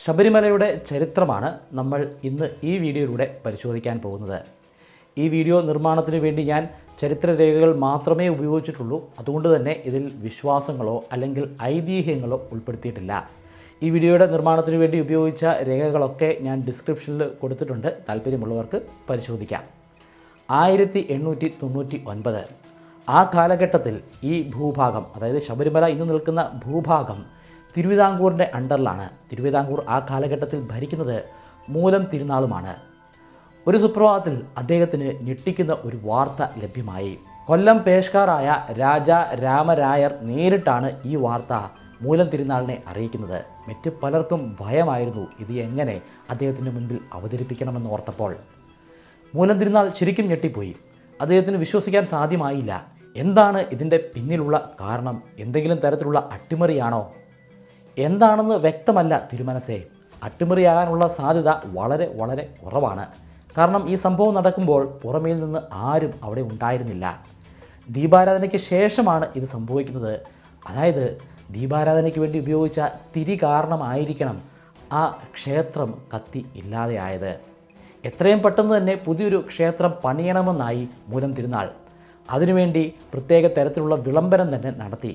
ശബരിമലയുടെ ചരിത്രമാണ് നമ്മൾ ഇന്ന് ഈ വീഡിയോയിലൂടെ പരിശോധിക്കാൻ പോകുന്നത്. ഈ വീഡിയോ നിർമ്മാണത്തിന് വേണ്ടി ഞാൻ ചരിത്രരേഖകൾ മാത്രമേ ഉപയോഗിച്ചിട്ടുള്ളൂ. അതുകൊണ്ട് തന്നെ ഇതിൽ വിശ്വാസങ്ങളോ അല്ലെങ്കിൽ ഐതിഹ്യങ്ങളോ ഉൾപ്പെടുത്തിയിട്ടില്ല. ഈ വീഡിയോയുടെ നിർമ്മാണത്തിന് വേണ്ടി ഉപയോഗിച്ച രേഖകളൊക്കെ ഞാൻ ഡിസ്ക്രിപ്ഷനിൽ കൊടുത്തിട്ടുണ്ട്. താല്പര്യമുള്ളവർക്ക് പരിശോധിക്കാം. 1899 ആ കാലഘട്ടത്തിൽ ഈ ഭൂഭാഗം, അതായത് ശബരിമല ഇന്ന് നിൽക്കുന്ന ഭൂഭാഗം തിരുവിതാംകൂറിൻ്റെ അണ്ടറിലാണ്. തിരുവിതാംകൂർ ആ കാലഘട്ടത്തിൽ ഭരിക്കുന്നത് മൂലം തിരുനാളുമാണ്. ഒരു സുപ്രഭാതത്തിൽ അദ്ദേഹത്തിന് ഞെട്ടിക്കുന്ന ഒരു വാർത്ത ലഭ്യമായി. കൊല്ലം പേഷ്കാറായ രാജ രാമരായർ നേരിട്ടാണ് ഈ വാർത്ത മൂലം തിരുനാളിനെ അറിയിക്കുന്നത്. മറ്റ് പലർക്കും ഭയമായിരുന്നു ഇത് എങ്ങനെ അദ്ദേഹത്തിൻ്റെ മുൻപിൽ അവതരിപ്പിക്കണമെന്ന് ഓർത്തപ്പോൾ. മൂലം തിരുനാൾ ശരിക്കും ഞെട്ടിപ്പോയി. അദ്ദേഹത്തിന് വിശ്വസിക്കാൻ സാധ്യമായില്ല. എന്താണ് ഇതിൻ്റെ പിന്നിലുള്ള കാരണം? എന്തെങ്കിലും തരത്തിലുള്ള അട്ടിമറിയാണോ? എന്താണെന്ന് വ്യക്തമല്ല തിരുമനസേ. അട്ടിമറിയാകാനുള്ള സാധ്യത വളരെ കുറവാണ്. കാരണം ഈ സംഭവം നടക്കുമ്പോൾ പുറമേൽ നിന്ന് ആരും അവിടെ ഉണ്ടായിരുന്നില്ല. ദീപാരാധനയ്ക്ക് ശേഷമാണ് ഇത് സംഭവിക്കുന്നത്. അതായത് ദീപാരാധനയ്ക്ക് വേണ്ടി ഉപയോഗിച്ച തിരി കാരണമായിരിക്കണം ആ ക്ഷേത്രം കത്തി ഇല്ലാതെയായത്. എത്രയും പെട്ടെന്ന് തന്നെ പുതിയൊരു ക്ഷേത്രം പണിയണമെന്നായി മൂലം തിരുനാൾ. അതിനുവേണ്ടി പ്രത്യേക തരത്തിലുള്ള വിളംബരം തന്നെ നടത്തി.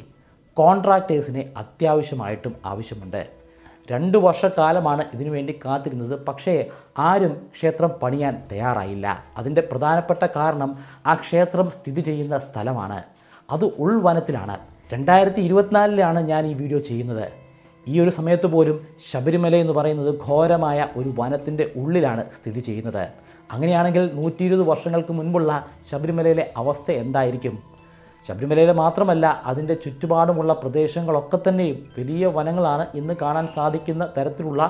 കോൺട്രാക്ടേഴ്സിനെ അത്യാവശ്യമായിട്ടും ആവശ്യമുണ്ട്. 2 വർഷക്കാലമാണ് ഇതിനുവേണ്ടി കാത്തിരുന്നത്. പക്ഷേ ആരും ക്ഷേത്രം പണിയാൻ തയ്യാറായില്ല. അതിൻ്റെ പ്രധാനപ്പെട്ട കാരണം ആ ക്ഷേത്രം സ്ഥിതി ചെയ്യുന്ന സ്ഥലമാണ്. അത് ഉൾവനത്തിലാണ്. 2024 ഞാൻ ഈ വീഡിയോ ചെയ്യുന്നത്. ഈ ഒരു സമയത്ത് പോലും ശബരിമല എന്ന് പറയുന്നത് ഘോരമായ ഒരു വനത്തിൻ്റെ ഉള്ളിലാണ് സ്ഥിതി ചെയ്യുന്നത്. അങ്ങനെയാണെങ്കിൽ 120 വർഷങ്ങൾക്ക് മുൻപുള്ള ശബരിമലയിലെ അവസ്ഥ എന്തായിരിക്കും? ശബരിമലയിലെ മാത്രമല്ല, അതിൻ്റെ ചുറ്റുപാടുമുള്ള പ്രദേശങ്ങളൊക്കെ തന്നെയും വലിയ വനങ്ങളാണ്. ഇന്ന് കാണാൻ സാധിക്കുന്ന തരത്തിലുള്ള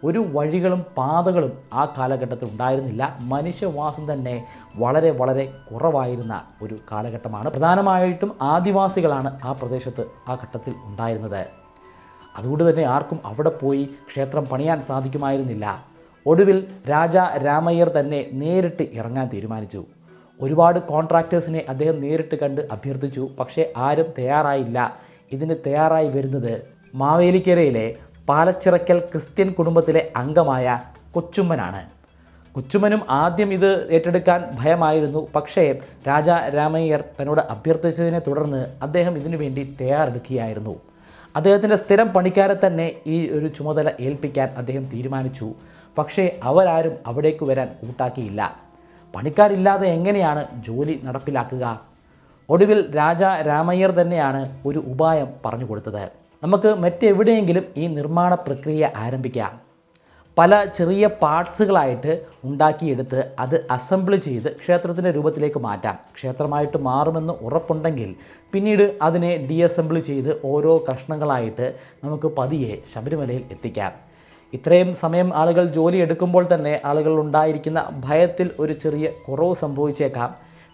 ഒരു വഴികളും പാതകളും ആ കാലഘട്ടത്തിൽ ഉണ്ടായിരുന്നില്ല. മനുഷ്യവാസം തന്നെ വളരെ കുറവായിരുന്ന ഒരു കാലഘട്ടമാണ്. പ്രധാനമായിട്ടും ആദിവാസികളാണ് ആ പ്രദേശത്ത് ആ ഘട്ടത്തിൽ ഉണ്ടായിരുന്നത്. അതുകൊണ്ട് തന്നെ ആർക്കും അവിടെ പോയി ക്ഷേത്രം പണിയാൻ സാധിക്കുമായിരുന്നില്ല. ഒടുവിൽ രാജ രാമയ്യർ തന്നെ നേരിട്ട് ഇറങ്ങാൻ തീരുമാനിച്ചു. ഒരുപാട് കോൺട്രാക്ടേഴ്സിനെ അദ്ദേഹം നേരിട്ട് കണ്ട് അഭ്യർത്ഥിച്ചു. പക്ഷേ ആരും തയ്യാറായില്ല. ഇതിന് തയ്യാറായി വരുന്നത് മാവേലിക്കരയിലെ പാലച്ചിറക്കൽ ക്രിസ്ത്യൻ കുടുംബത്തിലെ അംഗമായ കൊച്ചുമ്മനാണ്. കൊച്ചുമ്മനും ആദ്യം ഇത് ഏറ്റെടുക്കാൻ ഭയമായിരുന്നു. പക്ഷേ രാജ രാമയ്യർ തന്നോട് അഭ്യർത്ഥിച്ചതിനെ തുടർന്ന് അദ്ദേഹം ഇതിനു വേണ്ടി തയ്യാറെടുക്കുകയായിരുന്നു. അദ്ദേഹത്തിൻ്റെ സ്ഥിരം പണിക്കാരെ തന്നെ ഈ ഒരു ചുമതല ഏൽപ്പിക്കാൻ അദ്ദേഹം തീരുമാനിച്ചു. പക്ഷേ അവരാരും അവിടേക്ക് വരാൻ കൂട്ടാക്കിയില്ല. പണിക്കാരില്ലാതെ എങ്ങനെയാണ് ജോലി നടപ്പിലാക്കുക? ഒടുവിൽ രാജ രാമയ്യർ തന്നെയാണ് ഒരു ഉപായം പറഞ്ഞു കൊടുത്തത്. നമുക്ക് മറ്റെവിടെയെങ്കിലും ഈ നിർമ്മാണ പ്രക്രിയ ആരംഭിക്കാം. പല ചെറിയ പാർട്സുകളായിട്ട് ഉണ്ടാക്കിയെടുത്ത് അത് അസംബിൾ ചെയ്ത് ക്ഷേത്രത്തിൻ്റെ രൂപത്തിലേക്ക് മാറ്റാം. ക്ഷേത്രമായിട്ട് മാറുമെന്ന് ഉറപ്പുണ്ടെങ്കിൽ പിന്നീട് അതിനെ ഡീഅസംബിൾ ചെയ്ത് ഓരോ കഷ്ണങ്ങളായിട്ട് നമുക്ക് പതിയെ ശബരിമലയിൽ എത്തിക്കാം. ഇത്രയും സമയം ആളുകൾ ജോലി എടുക്കുമ്പോൾ തന്നെ ആളുകൾ ഉണ്ടായിരിക്കുന്ന ഭയത്തിൽ ഒരു ചെറിയ കുറവ് സംഭവിച്ചേക്കാം.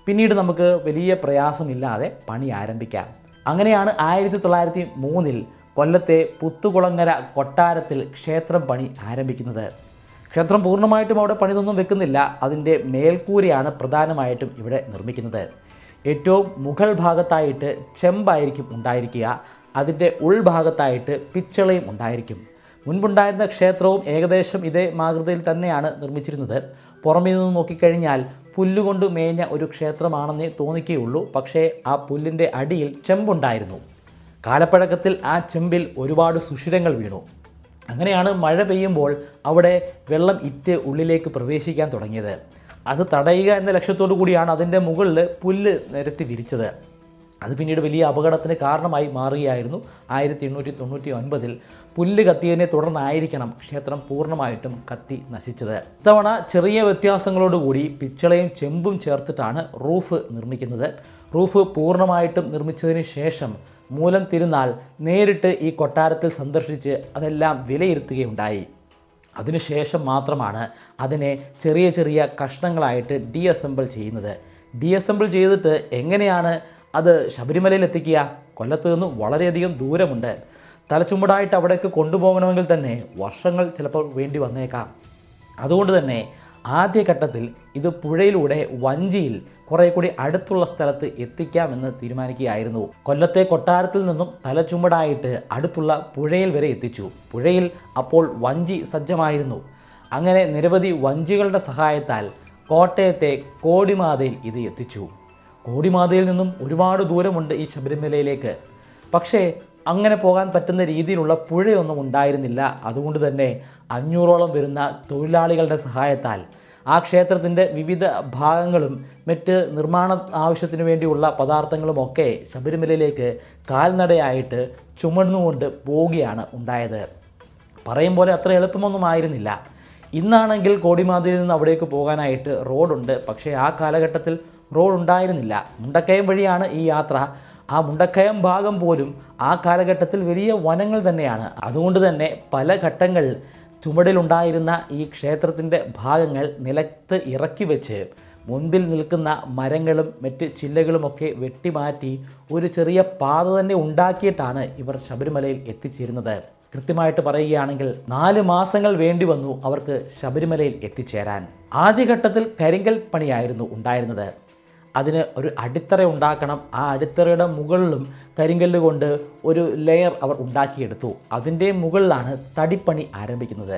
പിന്നീട് നമുക്ക് വലിയ പ്രയാസമില്ലാതെ പണി ആരംഭിക്കാം. അങ്ങനെയാണ് 1903 കൊല്ലത്തെ പുത്തുകുളങ്ങര കൊട്ടാരത്തിൽ ക്ഷേത്രം പണി ആരംഭിക്കുന്നത്. ക്ഷേത്രം പൂർണ്ണമായിട്ടും അവിടെ പണിതൊന്നും വെക്കുന്നില്ല. അതിൻ്റെ മേൽക്കൂരയാണ് പ്രധാനമായിട്ടും ഇവിടെ നിർമ്മിക്കുന്നത്. ഏറ്റവും മുകൾ ഭാഗത്തായിട്ട് ചെമ്പായിരിക്കും ഉണ്ടായിരിക്കുക. അതിൻ്റെ ഉൾഭാഗത്തായിട്ട് പിച്ചളയും ഉണ്ടായിരിക്കും. മുൻപുണ്ടായിരുന്ന ക്ഷേത്രവും ഏകദേശം ഇതേ മാതൃകയിൽ തന്നെയാണ് നിർമ്മിച്ചിരുന്നത്. പുറമേ നിന്ന് നോക്കിക്കഴിഞ്ഞാൽ പുല്ലുകൊണ്ട് മേഞ്ഞ ഒരു ക്ഷേത്രമാണെന്നേ തോന്നിക്കുകയുള്ളൂ. പക്ഷേ ആ പുല്ലിൻ്റെ അടിയിൽ ചെമ്പുണ്ടായിരുന്നു. കാലപ്പഴക്കത്തിൽ ആ ചെമ്പിൽ ഒരുപാട് സുഷിരങ്ങൾ വീണു. അങ്ങനെയാണ് മഴ പെയ്യുമ്പോൾ അവിടെ വെള്ളം ഇറ്റ് ഉള്ളിലേക്ക് പ്രവേശിക്കാൻ തുടങ്ങിയത്. അത് തടയുക എന്ന ലക്ഷ്യത്തോടു കൂടിയാണ് അതിൻ്റെ മുകളിൽ പുല്ല് നിരത്തി വിരിച്ചത്. അത് പിന്നീട് വലിയ അപകടത്തിന് കാരണമായി മാറുകയായിരുന്നു. 1899 പുല്ല് കത്തിയതിനെ തുടർന്നായിരിക്കണം ക്ഷേത്രം പൂർണ്ണമായിട്ടും കത്തി നശിച്ചത്. ഇത്തവണ ചെറിയ വ്യത്യാസങ്ങളോടുകൂടി പിച്ചളയും ചെമ്പും ചേർത്തിട്ടാണ് റൂഫ് നിർമ്മിക്കുന്നത്. റൂഫ് പൂർണ്ണമായിട്ടും നിർമ്മിച്ചതിന് ശേഷം മൂലം തിരുനാൾ നേരിട്ട് ഈ കൊട്ടാരത്തിൽ സന്ദർശിച്ച് അതെല്ലാം വിലയിരുത്തുകയുണ്ടായി. അതിനുശേഷം മാത്രമാണ് അതിനെ ചെറിയ കഷ്ണങ്ങളായിട്ട് ഡീഅസംബിൾ ചെയ്യുന്നത്. ഡീഅസംബിൾ ചെയ്തിട്ട് എങ്ങനെയാണ് അത് ശബരിമലയിൽ എത്തിക്കുക? കൊല്ലത്ത് നിന്ന് വളരെയധികം ദൂരമുണ്ട്. തലച്ചുമടായിട്ട് അവിടേക്ക് കൊണ്ടുപോകണമെങ്കിൽ തന്നെ വർഷങ്ങൾ ചിലപ്പോൾ വേണ്ടി വന്നേക്കാം. അതുകൊണ്ട് തന്നെ ആദ്യഘട്ടത്തിൽ ഇത് പുഴയിലൂടെ വഞ്ചിയിൽ കുറെ കൂടി അടുത്തുള്ള സ്ഥലത്ത് എത്തിക്കാമെന്ന് തീരുമാനിക്കുകയായിരുന്നു. കൊല്ലത്തെ കൊട്ടാരത്തിൽ നിന്നും തലച്ചുമടായിട്ട് അടുത്തുള്ള പുഴയിൽ വരെ എത്തിച്ചു. പുഴയിൽ അപ്പോൾ വഞ്ചി സജ്ജമായിരുന്നു. അങ്ങനെ നിരവധി വഞ്ചികളുടെ സഹായത്താൽ കോട്ടയത്തെ കോടിമാതയിൽ ഇത് എത്തിച്ചു. കോടിമാതയിൽ നിന്നും ഒരുപാട് ദൂരമുണ്ട് ഈ ശബരിമലയിലേക്ക്. പക്ഷേ അങ്ങനെ പോകാൻ പറ്റുന്ന രീതിയിലുള്ള പുഴയൊന്നും ഉണ്ടായിരുന്നില്ല. അതുകൊണ്ട് തന്നെ 500ഓളം വരുന്ന തൊഴിലാളികളുടെ സഹായത്താൽ ആ ക്ഷേത്രത്തിൻ്റെ വിവിധ ഭാഗങ്ങളും മറ്റ് നിർമ്മാണ ആവശ്യത്തിന് വേണ്ടിയുള്ള പദാർത്ഥങ്ങളുമൊക്കെ ശബരിമലയിലേക്ക് കാൽനടയായിട്ട് ചുമന്നുകൊണ്ട് പോവുകയാണ് ഉണ്ടായത്. പറയും പോലെ അത്ര എളുപ്പമൊന്നും ആയിരുന്നില്ല. ഇന്നാണെങ്കിൽ കോടിമാതയിൽ നിന്ന് അവിടേക്ക് പോകാനായിട്ട് റോഡുണ്ട്. പക്ഷേ ആ കാലഘട്ടത്തിൽ റോഡ് ഉണ്ടായിരുന്നില്ല. മുണ്ടക്കയം വഴിയാണ് ഈ യാത്ര. ആ മുണ്ടക്കയം ഭാഗം പോലും ആ കാലഘട്ടത്തിൽ വലിയ വനങ്ങൾ തന്നെയാണ്. അതുകൊണ്ട് തന്നെ പല ഘട്ടങ്ങൾ ചുമടിലുണ്ടായിരുന്ന ഈ ക്ഷേത്രത്തിൻ്റെ ഭാഗങ്ങൾ നിലത്ത് ഇറക്കി വെച്ച് മുൻപിൽ നിൽക്കുന്ന മരങ്ങളും മറ്റ് ചില്ലകളുമൊക്കെ വെട്ടിമാറ്റി ഒരു ചെറിയ പാത തന്നെ ഉണ്ടാക്കിയിട്ടാണ് ഇവർ ശബരിമലയിൽ എത്തിച്ചേരുന്നത്. കൃത്യമായിട്ട് പറയുകയാണെങ്കിൽ 4 മാസങ്ങൾ വേണ്ടി വന്നു അവർക്ക് ശബരിമലയിൽ എത്തിച്ചേരാൻ. ആദ്യഘട്ടത്തിൽ കരിങ്കൽ പണിയായിരുന്നു ഉണ്ടായിരുന്നത്. അതിന് ഒരു അടിത്തറ ഉണ്ടാക്കണം. ആ അടിത്തറയുടെ മുകളിലും കരിങ്കല്ല് കൊണ്ട് ഒരു ലെയർ അവർ ഉണ്ടാക്കിയെടുത്തു. അതിൻ്റെ മുകളിലാണ് തടിപ്പണി ആരംഭിക്കുന്നത്.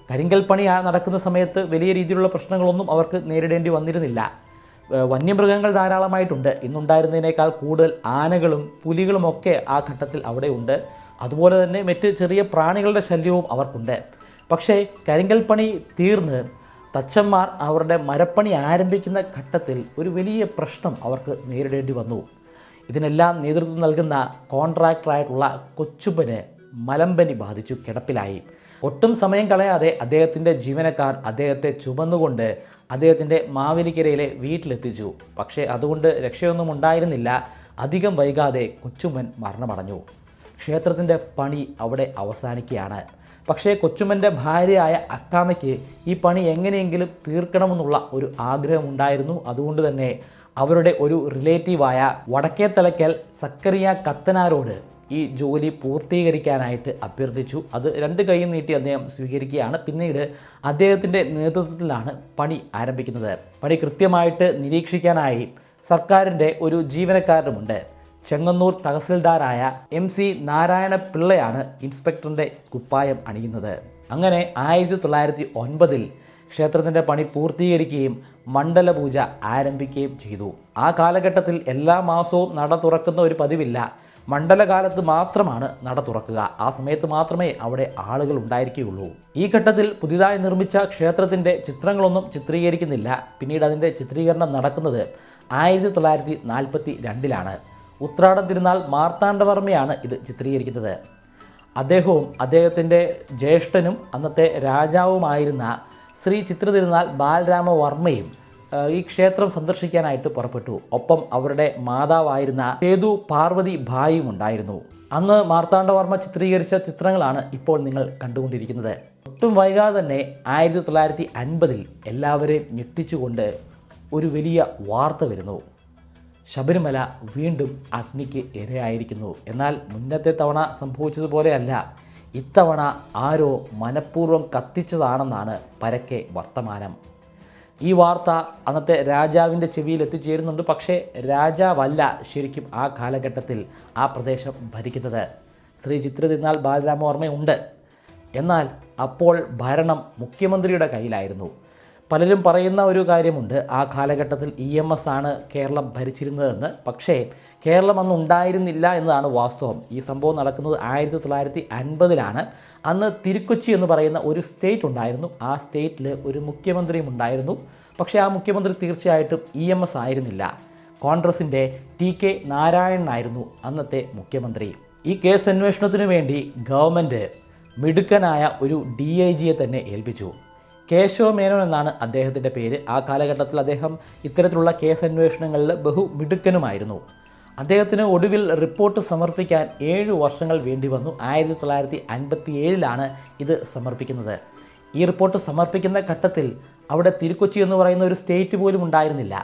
കരിങ്കൽ പണി നടക്കുന്ന സമയത്ത് വലിയ രീതിയിലുള്ള പ്രശ്നങ്ങളൊന്നും അവർക്ക് നേരിടേണ്ടി വന്നിരുന്നില്ല. വന്യമൃഗങ്ങൾ ധാരാളമായിട്ടുണ്ട്. ഇന്നുണ്ടായിരുന്നതിനേക്കാൾ കൂടുതൽ ആനകളും പുലികളുമൊക്കെ ആ ഘട്ടത്തിൽ അവിടെ ഉണ്ട്. അതുപോലെ തന്നെ മറ്റ് ചെറിയ പ്രാണികളുടെ ശല്യവും അവർക്കുണ്ട്. പക്ഷേ കരിങ്കൽ പണി തീർന്ന് തച്ചന്മാർ അവരുടെ മരപ്പണി ആരംഭിക്കുന്ന ഘട്ടത്തിൽ ഒരു വലിയ പ്രശ്നം അവർക്ക് നേരിടേണ്ടി വന്നു. ഇതിനെല്ലാം നേതൃത്വം നൽകുന്ന കോൺട്രാക്ടറായിട്ടുള്ള കൊച്ചുമ്പന് മലമ്പനി ബാധിച്ചു കിടപ്പിലായി. ഒട്ടും സമയം കളയാതെ അദ്ദേഹത്തിൻ്റെ ജീവനക്കാർ അദ്ദേഹത്തെ ചുമന്നുകൊണ്ട് അദ്ദേഹത്തിൻ്റെ മാവേലിക്കരയിലെ വീട്ടിലെത്തിച്ചു. പക്ഷേ അതുകൊണ്ട് രക്ഷയൊന്നും ഉണ്ടായിരുന്നില്ല. അധികം വൈകാതെ കൊച്ചുമ്മൻ മരണമടഞ്ഞു. ക്ഷേത്രത്തിൻ്റെ പണി അവിടെ അവസാനിക്കുകയാണ്. പക്ഷേ കൊച്ചുമ്മൻ്റെ ഭാര്യയായ അക്കാമയ്ക്ക് ഈ പണി എങ്ങനെയെങ്കിലും തീർക്കണമെന്നുള്ള ഒരു ആഗ്രഹമുണ്ടായിരുന്നു. അതുകൊണ്ട് തന്നെ അവരുടെ ഒരു റിലേറ്റീവായ വടക്കേത്തലയ്ക്കൽ സക്കറിയ കത്തനാരോട് ഈ ജോലി പൂർത്തീകരിക്കാനായിട്ട് അഭ്യർത്ഥിച്ചു. അത് 2 കൈയും നീട്ടി അദ്ദേഹം സ്വീകരിക്കുകയാണ്. പിന്നീട് അദ്ദേഹത്തിൻ്റെ നേതൃത്വത്തിലാണ് പണി ആരംഭിക്കുന്നത്. പണി കൃത്യമായിട്ട് നിരീക്ഷിക്കാനായി സർക്കാരിൻ്റെ ഒരു ജീവനക്കാരനുമുണ്ട്. ചെങ്ങന്നൂർ തഹസിൽദാരായ MC നാരായണ പിള്ളയാണ് ഇൻസ്പെക്ടറിൻ്റെ കുപ്പായം അണിയുന്നത്. അങ്ങനെ 1909 ക്ഷേത്രത്തിൻ്റെ പണി പൂർത്തീകരിക്കുകയും മണ്ഡലപൂജ ആരംഭിക്കുകയും ചെയ്തു. ആ കാലഘട്ടത്തിൽ എല്ലാ മാസവും നട തുറക്കുന്ന ഒരു പതിവില്ല. മണ്ഡലകാലത്ത് മാത്രമാണ് നട തുറക്കുക. ആ സമയത്ത് മാത്രമേ അവിടെ ആളുകൾ ഉണ്ടായിരിക്കുകയുള്ളൂ. ഈ ഘട്ടത്തിൽ പുതിയതായി നിർമ്മിച്ച ക്ഷേത്രത്തിൻ്റെ ചിത്രങ്ങളൊന്നും ചിത്രീകരിക്കുന്നില്ല. പിന്നീട് അതിൻ്റെ ചിത്രീകരണം നടക്കുന്നത് 1942 ഉത്രാടം തിരുനാൾ മാർത്താണ്ഡവർമ്മയാണ് ഇത് ചിത്രീകരിക്കുന്നത്. അദ്ദേഹവും അദ്ദേഹത്തിൻ്റെ ജ്യേഷ്ഠനും അന്നത്തെ രാജാവുമായിരുന്ന ശ്രീ ചിത്ര തിരുനാൾ ബാലരാമവർമ്മയും ഈ ക്ഷേത്രം സന്ദർശിക്കാനായിട്ട് പുറപ്പെട്ടു. ഒപ്പം അവരുടെ മാതാവായിരുന്ന സേതു പാർവതി ഭായിയും ഉണ്ടായിരുന്നു. അന്ന് മാർത്താണ്ഡവർമ്മ ചിത്രീകരിച്ച ചിത്രങ്ങളാണ് ഇപ്പോൾ നിങ്ങൾ കണ്ടുകൊണ്ടിരിക്കുന്നത്. ഒട്ടും വൈകാതെ തന്നെ 1950 എല്ലാവരെയും ഞെട്ടിച്ചുകൊണ്ട് ഒരു വലിയ വാർത്ത വരുന്നു. ശബരിമല വീണ്ടും അഗ്നിക്ക് ഇരയായിരിക്കുന്നു. എന്നാൽ മുന്നത്തെ തവണ സംഭവിച്ചതുപോലെയല്ല, ഇത്തവണ ആരോ മനഃപൂർവ്വം കത്തിച്ചതാണെന്നാണ് പരക്കെ വർത്തമാനം. ഈ വാർത്ത അന്നത്തെ രാജാവിൻ്റെ ചെവിയിൽ എത്തിച്ചേരുന്നുണ്ട്. പക്ഷേ രാജാവല്ല ശരിക്കും ആ കാലഘട്ടത്തിൽ ആ പ്രദേശം ഭരിക്കുന്നത്. ശ്രീ ചിത്ര തിരുനാൾ ബാലരാമവർമ്മയുണ്ട്. എന്നാൽ അപ്പോൾ ഭരണം മുഖ്യമന്ത്രിയുടെ കയ്യിലായിരുന്നു. പലരും പറയുന്ന ഒരു കാര്യമുണ്ട്, ആ കാലഘട്ടത്തിൽ EMS ആണ് കേരളം ഭരിച്ചിരുന്നതെന്ന്. പക്ഷേ കേരളം അന്ന് ഉണ്ടായിരുന്നില്ല എന്നതാണ് വാസ്തവം. ഈ സംഭവം നടക്കുന്നത് 1950 അന്ന് തിരുക്കൊച്ചി എന്ന് പറയുന്ന ഒരു സ്റ്റേറ്റ് ഉണ്ടായിരുന്നു. ആ സ്റ്റേറ്റിൽ ഒരു മുഖ്യമന്ത്രിയും ഉണ്ടായിരുന്നു. പക്ഷേ ആ മുഖ്യമന്ത്രി തീർച്ചയായിട്ടും EMS ആയിരുന്നില്ല. കോൺഗ്രസിൻ്റെ TK നാരായണനായിരുന്നു അന്നത്തെ മുഖ്യമന്ത്രി. ഈ കേസ് അന്വേഷണത്തിനു വേണ്ടി ഗവൺമെൻറ് മിടുക്കനായ ഒരു DIGയെ തന്നെ ഏൽപ്പിച്ചു. കേശവ മേനോൻ എന്നാണ് അദ്ദേഹത്തിൻ്റെ പേര്. ആ കാലഘട്ടത്തിൽ അദ്ദേഹം ഇത്തരത്തിലുള്ള കേസ് അന്വേഷണങ്ങളിൽ ബഹുമിടുക്കനുമായിരുന്നു. അദ്ദേഹത്തിന് ഒടുവിൽ റിപ്പോർട്ട് സമർപ്പിക്കാൻ 7 വർഷങ്ങൾ വേണ്ടി വന്നു. 1957 ഇത് സമർപ്പിക്കുന്നത്. ഈ റിപ്പോർട്ട് സമർപ്പിക്കുന്ന ഘട്ടത്തിൽ അവിടെ തിരുക്കൊച്ചി എന്ന് പറയുന്ന ഒരു സ്റ്റേറ്റ് പോലും ഉണ്ടായിരുന്നില്ല.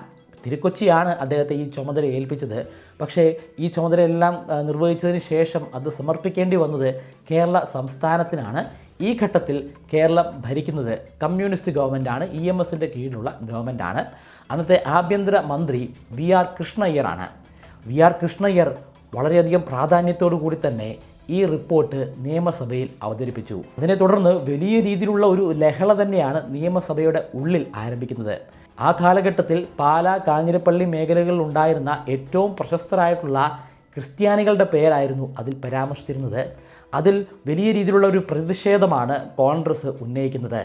തിരുക്കൊച്ചിയാണ് അദ്ദേഹത്തെ ഈ ചുമതല ഏൽപ്പിച്ചത്. പക്ഷേ ഈ ചുമതലയെല്ലാം നിർവഹിച്ചതിന് ശേഷം അത് സമർപ്പിക്കേണ്ടി വന്നത് കേരള സംസ്ഥാനത്തിനാണ്. ഈ ഘട്ടത്തിൽ കേരളം ഭരിക്കുന്നത് കമ്മ്യൂണിസ്റ്റ് ഗവൺമെൻറ്റാണ്, EMSൻ്റെ കീഴിലുള്ള ഗവൺമെൻറ്റാണ്. അന്നത്തെ ആഭ്യന്തര മന്ത്രി VR കൃഷ്ണയ്യറാണ്. VR കൃഷ്ണയ്യർ വളരെയധികം പ്രാധാന്യത്തോടു കൂടി തന്നെ ഈ റിപ്പോർട്ട് നിയമസഭയിൽ അവതരിപ്പിച്ചു. അതിനെ തുടർന്ന് വലിയ രീതിയിലുള്ള ഒരു ലഹള തന്നെയാണ് നിയമസഭയുടെ ഉള്ളിൽ ആരംഭിക്കുന്നത്. ആ കാലഘട്ടത്തിൽ പാലാ, കാഞ്ഞിരപ്പള്ളി മേഖലകളിൽ ഉണ്ടായിരുന്ന ഏറ്റവും പ്രശസ്തരായിട്ടുള്ള ക്രിസ്ത്യാനികളുടെ പേരായിരുന്നു അതിൽ പരാമർശിച്ചിരുന്നത്. അതിൽ വലിയ രീതിയിലുള്ള ഒരു പ്രതിഷേധമാണ് കോൺഗ്രസ് ഉന്നയിക്കുന്നത്.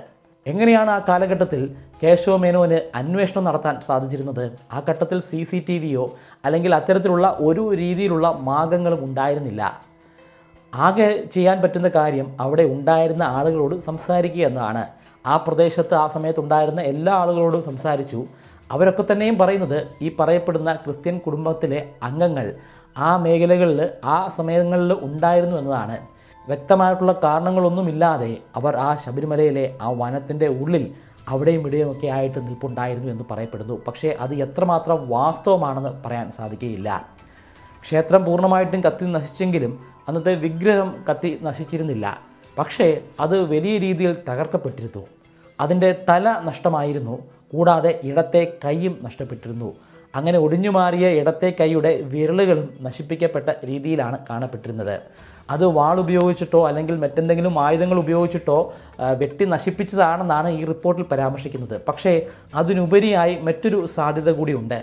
എങ്ങനെയാണ് ആ കാലഘട്ടത്തിൽ കേശവ മേനോന് അന്വേഷണം നടത്താൻ സാധിച്ചിരുന്നത്? ആ ഘട്ടത്തിൽ CCTVയോ അല്ലെങ്കിൽ അത്തരത്തിലുള്ള ഒരു രീതിയിലുള്ള മാർഗങ്ങളും ഉണ്ടായിരുന്നില്ല. ആകെ ചെയ്യാൻ പറ്റുന്ന കാര്യം അവിടെ ഉണ്ടായിരുന്ന ആളുകളോട് സംസാരിക്കുക എന്നതാണ്. ആ പ്രദേശത്ത് ആ സമയത്തുണ്ടായിരുന്ന എല്ലാ ആളുകളോടും സംസാരിച്ചു. അവരൊക്കെ തന്നെയും പറയുന്നത് ഈ പറയപ്പെടുന്ന ക്രിസ്ത്യൻ കുടുംബത്തിലെ അംഗങ്ങൾ ആ മേഖലകളിൽ ആ സമയങ്ങളിൽ ഉണ്ടായിരുന്നു എന്നതാണ്. വ്യക്തമായിട്ടുള്ള കാരണങ്ങളൊന്നുമില്ലാതെ അവർ ആ ശബരിമലയിലെ ആ വനത്തിൻ്റെ ഉള്ളിൽ അവിടെയും ഇവിടെയുമൊക്കെ ആയിട്ട് നിൽപ്പുണ്ടായിരുന്നു എന്ന് പറയപ്പെടുന്നു. പക്ഷേ അത് എത്രമാത്രം വാസ്തവമാണെന്ന് പറയാൻ സാധിക്കുകയില്ല. ക്ഷേത്രം പൂർണ്ണമായിട്ടും കത്തി നശിച്ചെങ്കിലും അന്നത്തെ വിഗ്രഹം കത്തി നശിച്ചിരുന്നില്ല. പക്ഷേ അത് വലിയ രീതിയിൽ തകർക്കപ്പെട്ടിരുന്നു. അതിൻ്റെ തല നഷ്ടമായിരുന്നു, കൂടാതെ ഇടത്തെ കൈയും നഷ്ടപ്പെട്ടിരുന്നു. അങ്ങനെ ഒടിഞ്ഞു മാറിയ ഇടത്തെ കൈയുടെ വിരലുകളും നശിപ്പിക്കപ്പെട്ട രീതിയിലാണ് കാണപ്പെട്ടിരുന്നത്. അത് വാളുപയോഗിച്ചിട്ടോ അല്ലെങ്കിൽ മറ്റെന്തെങ്കിലും ആയുധങ്ങൾ ഉപയോഗിച്ചിട്ടോ വെട്ടി നശിപ്പിച്ചതാണെന്നാണ് ഈ റിപ്പോർട്ടിൽ പരാമർശിക്കുന്നത്. പക്ഷേ അതിനുപരിയായി മറ്റൊരു സാധ്യത കൂടിയുണ്ട്.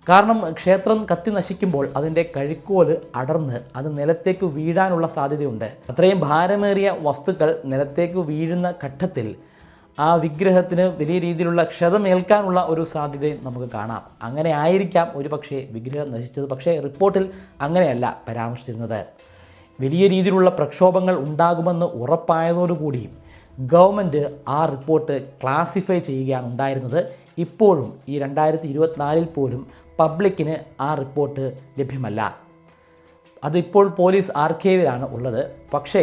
കാരണം ക്ഷേത്രം കത്തി നശിക്കുമ്പോൾ അതിൻ്റെ കഴുക്കോല് അടർന്ന് അത് നിലത്തേക്ക് വീഴാനുള്ള സാധ്യതയുണ്ട്. അത്രയും ഭാരമേറിയ വസ്തുക്കൾ നിലത്തേക്ക് വീഴുന്ന ഘട്ടത്തിൽ ആ വിഗ്രഹത്തിന് വലിയ രീതിയിലുള്ള ക്ഷതമേൽക്കാനുള്ള ഒരു സാധ്യതയും നമുക്ക് കാണാം. അങ്ങനെ ആയിരിക്കാം ഒരു പക്ഷേ വിഗ്രഹം നശിച്ചത്. പക്ഷേ റിപ്പോർട്ടിൽ അങ്ങനെയല്ല പരാമർശിച്ചിരുന്നത്. വലിയ രീതിയിലുള്ള പ്രക്ഷോഭങ്ങൾ ഉണ്ടാകുമെന്ന് ഉറപ്പായതോടുകൂടി ഗവൺമെൻറ് ആ റിപ്പോർട്ട് ക്ലാസിഫൈ ചെയ്യുകയാണ് ഉണ്ടായിരുന്നത്. ഇപ്പോഴും ഈ 2024 പോലും പബ്ലിക്കിന് ആ റിപ്പോർട്ട് ലഭ്യമല്ല. അതിപ്പോൾ പോലീസ് ആർക്കൈവിലാണ് ഉള്ളത്. പക്ഷേ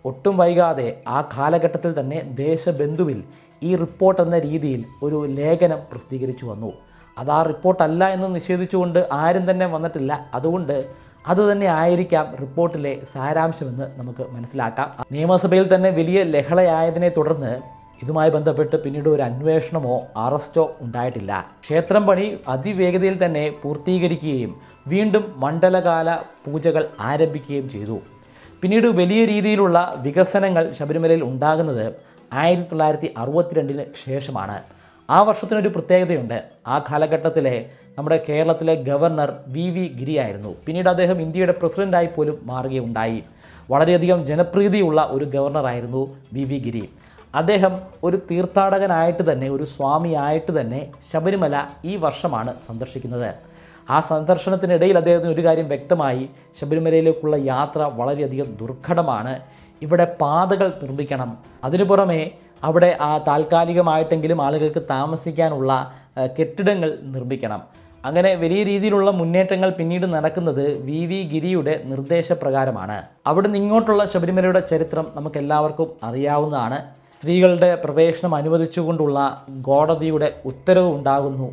ഒട്ടും വൈകാതെ ആ കാലഘട്ടത്തിൽ തന്നെ ദേശബന്ധുവിൽ ഈ റിപ്പോർട്ട് എന്ന രീതിയിൽ ഒരു ലേഖനം പ്രസിദ്ധീകരിച്ചു വന്നു. അത് ആ റിപ്പോർട്ടല്ല എന്ന് നിഷേധിച്ചുകൊണ്ട് ആരും തന്നെ വന്നിട്ടില്ല. അതുകൊണ്ട് അതുതന്നെ ആയിരിക്കാം റിപ്പോർട്ടിലെ സാരാംശമെന്ന് നമുക്ക് മനസ്സിലാക്കാം. നിയമസഭയിൽ തന്നെ വലിയ ലഹളയായതിനെ തുടർന്ന് ഇതുമായി ബന്ധപ്പെട്ട് പിന്നീട് ഒരു അന്വേഷണമോ അറസ്റ്റോ ഉണ്ടായിട്ടില്ല. ക്ഷേത്രം പണി അതിവേഗതയിൽ തന്നെ പൂർത്തീകരിക്കുകയും വീണ്ടും മണ്ഡലകാല പൂജകൾ ആരംഭിക്കുകയും ചെയ്തു. പിന്നീട് വലിയ രീതിയിലുള്ള വികസനങ്ങൾ ശബരിമലയിൽ ഉണ്ടാകുന്നത് 1962 ശേഷമാണ്. ആ വർഷത്തിനൊരു പ്രത്യേകതയുണ്ട്. ആ കാലഘട്ടത്തിലെ നമ്മുടെ കേരളത്തിലെ ഗവർണർ VV ഗിരിയായിരുന്നു. പിന്നീട് അദ്ദേഹം ഇന്ത്യയുടെ പ്രസിഡൻ്റായി പോലും മാറുകയുണ്ടായി. വളരെയധികം ജനപ്രീതിയുള്ള ഒരു ഗവർണറായിരുന്നു VV ഗിരി. അദ്ദേഹം ഒരു തീർത്ഥാടകനായിട്ട് തന്നെ, ഒരു സ്വാമിയായിട്ട് തന്നെ ശബരിമല ഈ വർഷമാണ് സന്ദർശിക്കുന്നത്. ആ സന്ദർശനത്തിനിടയിൽ അദ്ദേഹത്തിന് ഒരു കാര്യം വ്യക്തമായി: ശബരിമലയിലേക്കുള്ള യാത്ര വളരെയധികം ദുർഘടമാണ്. ഇവിടെ പാതകൾ നിർമ്മിക്കണം. അതിനു പുറമെ അവിടെ താൽക്കാലികമായിട്ടെങ്കിലും ആളുകൾക്ക് താമസിക്കാനുള്ള കെട്ടിടങ്ങൾ നിർമ്മിക്കണം. അങ്ങനെ വലിയ രീതിയിലുള്ള മുന്നേറ്റങ്ങൾ പിന്നീട് നടക്കുന്നത് VV ഗിരിയുടെ നിർദ്ദേശപ്രകാരമാണ്. അവിടെ നിന്ന് ഇങ്ങോട്ടുള്ള ശബരിമലയുടെ ചരിത്രം നമുക്കെല്ലാവർക്കും അറിയാവുന്നതാണ്. സ്ത്രീകളുടെ പ്രവേശനം അനുവദിച്ചുകൊണ്ടുള്ള കോടതിയുടെ ഉത്തരവ് ഉണ്ടാകുന്നു.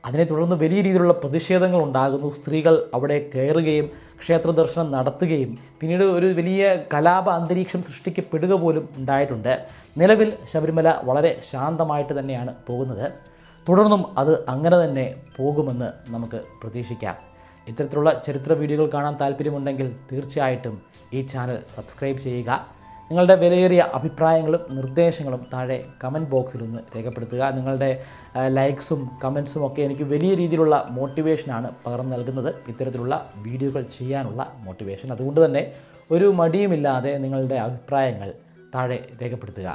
അതിനെ തുടർന്ന് വലിയ രീതിയിലുള്ള പ്രതിഷേധങ്ങൾ ഉണ്ടാകുന്നു. സ്ത്രീകൾ അവിടെ കയറുകയും ക്ഷേത്ര ദർശനം നടത്തുകയും പിന്നീട് ഒരു വലിയ കലാപ അന്തരീക്ഷം സൃഷ്ടിക്കപ്പെടുക പോലും ഉണ്ടായിട്ടുണ്ട്. നിലവിൽ ശബരിമല വളരെ ശാന്തമായിട്ട് തന്നെയാണ് പോകുന്നത്. തുടർന്നും അത് അങ്ങനെ തന്നെ പോകുമെന്ന് നമുക്ക് പ്രതീക്ഷിക്കാം. ഇത്തരത്തിലുള്ള ചരിത്ര വീഡിയോകൾ കാണാൻ താല്പര്യമുണ്ടെങ്കിൽ തീർച്ചയായിട്ടും ഈ ചാനൽ സബ്സ്ക്രൈബ് ചെയ്യുക. നിങ്ങളുടെ വിലയേറിയ അഭിപ്രായങ്ങളും നിർദ്ദേശങ്ങളും താഴെ കമൻറ്റ് ബോക്സിലൊന്ന് രേഖപ്പെടുത്തുക. നിങ്ങളുടെ ലൈക്സും കമൻസും ഒക്കെ എനിക്ക് വലിയ രീതിയിലുള്ള മോട്ടിവേഷനാണ് പകർന്നു നൽകുന്നത്, ഇത്തരത്തിലുള്ള വീഡിയോകൾ ചെയ്യാനുള്ള മോട്ടിവേഷൻ. അതുകൊണ്ട് തന്നെ ഒരു മടിയുമില്ലാതെ നിങ്ങളുടെ അഭിപ്രായങ്ങൾ താഴെ രേഖപ്പെടുത്തുക.